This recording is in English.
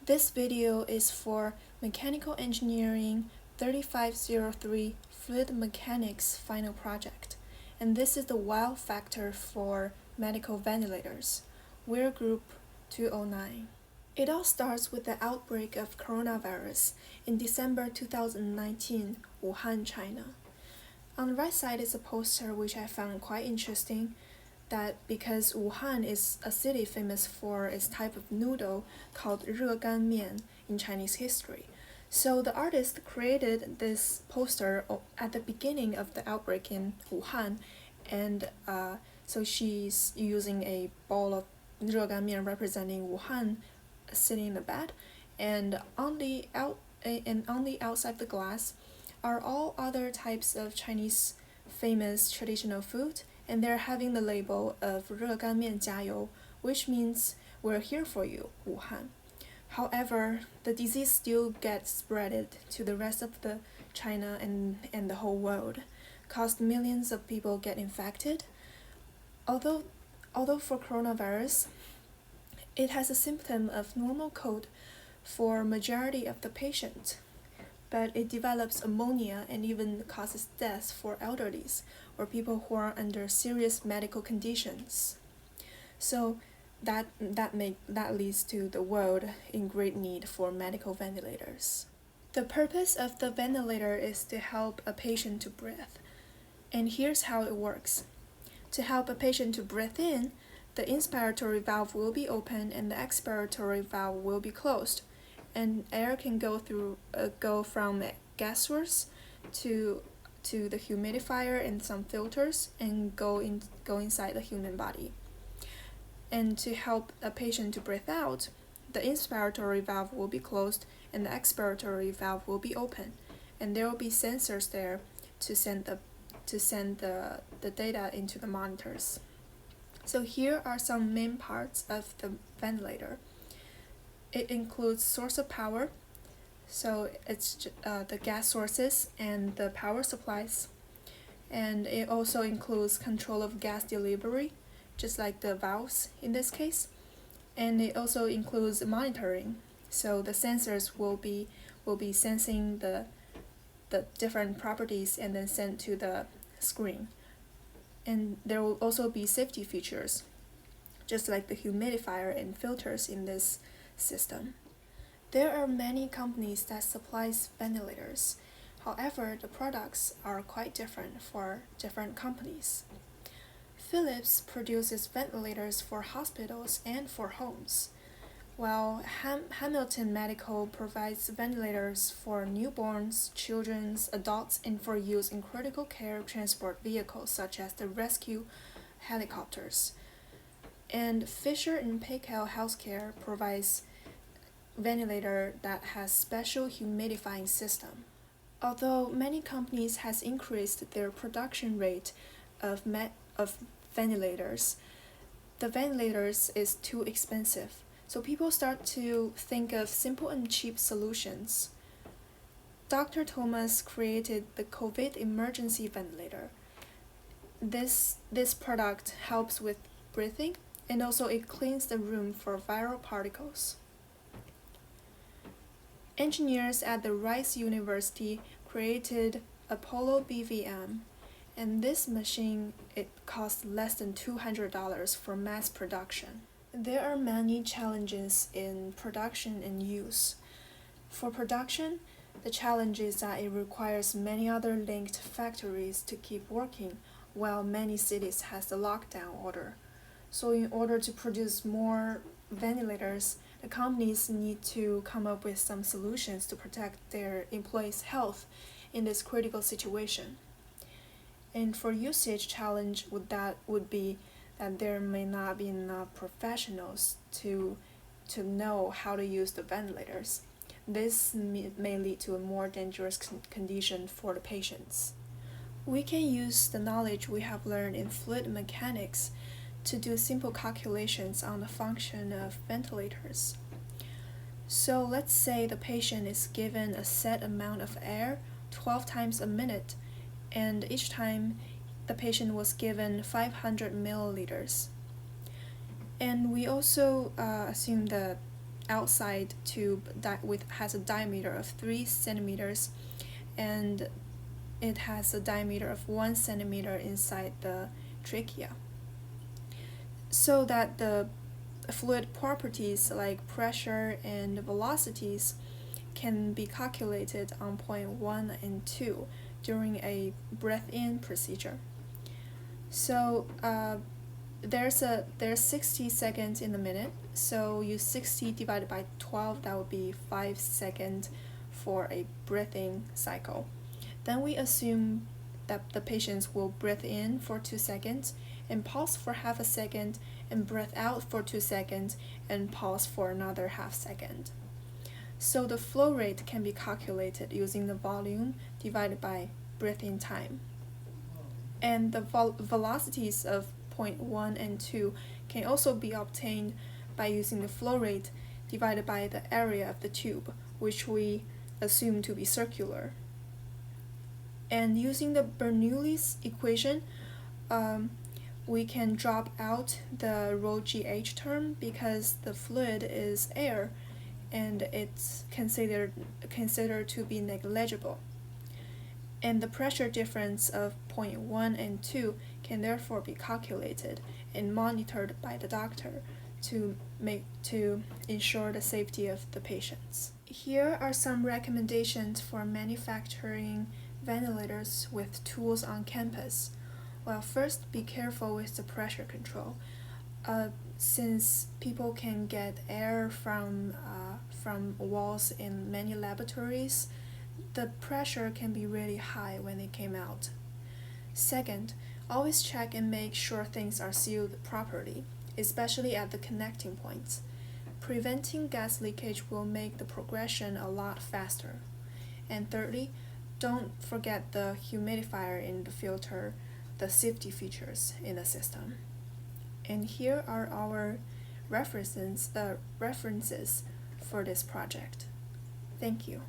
This video is for Mechanical Engineering 3503 Fluid Mechanics final project, and this is the wow factor for medical ventilators. We're group 209. It all starts with the outbreak of coronavirus in December 2019, Wuhan, China. On the right side is a poster which I found quite interesting, that because Wuhan is a city famous for its type of noodle called 热干面 in Chinese history. So the artist created this poster at the beginning of the outbreak in Wuhan, and so she's using a bowl of 热干面representing Wuhan sitting in the bed, and on the outside of the glass are all other types of Chinese famous traditional food, and they're having the label of 热干面加油, which means we're here for you, Wuhan. However, the disease still gets spread to the rest of the China and the whole world, caused millions of people get infected. Although for coronavirus, it has a symptom of normal cold for majority of the patient, but it develops ammonia and even causes death for elderlies or people who are under serious medical conditions. So that leads to the world in great need for medical ventilators. The purpose of the ventilator is to help a patient to breathe. And here's how it works. To help a patient to breathe in, the inspiratory valve will be open and the expiratory valve will be closed, and air can go from a gas source to the humidifier and some filters and go inside the human body. And to help a patient to breathe out, the inspiratory valve will be closed and the expiratory valve will be open, and there will be sensors there to send the data into the monitors. So here are some main parts of the ventilator. It includes source of power, so it's the gas sources and the power supplies. And it also includes control of gas delivery, just like the valves in this case. And it also includes monitoring, so the sensors will be sensing the different properties and then sent to the screen. And there will also be safety features, just like the humidifier and filters in this system. There are many companies that supplies ventilators. However, the products are quite different for different companies. Philips produces ventilators for hospitals and for homes, while Hamilton Medical provides ventilators for newborns, children, adults, and for use in critical care transport vehicles such as the rescue helicopters. And Fisher & Paykel Healthcare provides ventilator that has special humidifying system. Although many companies has increased their production rate of ventilators, the ventilators is too expensive. So people start to think of simple and cheap solutions. Dr. Thomas created the COVID emergency ventilator. This product helps with breathing, and also it cleans the room for viral particles. Engineers at the Rice University created Apollo BVM, and this machine, it costs less than $200 for mass production. There are many challenges in production and use. For production, the challenge is that it requires many other linked factories to keep working, while many cities has the lockdown order. So in order to produce more ventilators, the companies need to come up with some solutions to protect their employees' health in this critical situation. And for usage challenge would be that there may not be enough professionals to know how to use the ventilators. This may lead to a more dangerous condition for the patients. We can use the knowledge we have learned in fluid mechanics to do simple calculations on the function of ventilators. So let's say the patient is given a set amount of air 12 times a minute, and each time the patient was given 500 milliliters. And we also assume the outside tube that has a diameter of 3 centimeters, and it has a diameter of 1 centimeter inside the trachea, so that the fluid properties like pressure and velocities can be calculated on point 1 and 2 during a breath-in procedure. So there's 60 seconds in the minute, so use 60 divided by 12, that would be 5 seconds for a breathing cycle. Then we assume that the patients will breathe in for 2 seconds and pause for half a second and breathe out for 2 seconds and pause for another half second. So the flow rate can be calculated using the volume divided by breathing time. And the velocities of point 1 and 2 can also be obtained by using the flow rate divided by the area of the tube, which we assume to be circular. And using the Bernoulli's equation, we can drop out the ρgh term because the fluid is air and it's considered to be negligible. And the pressure difference of point 1 and 2 can therefore be calculated and monitored by the doctor to ensure the safety of the patients. Here are some recommendations for manufacturing ventilators with tools on campus. Well, first, be careful with the pressure control. Since people can get air from walls in many laboratories, the pressure can be really high when they came out. Second, always check and make sure things are sealed properly, especially at the connecting points. Preventing gas leakage will make the progression a lot faster. And thirdly, don't forget the humidifier in the filter, the safety features in the system. And here are our references for this project. Thank you.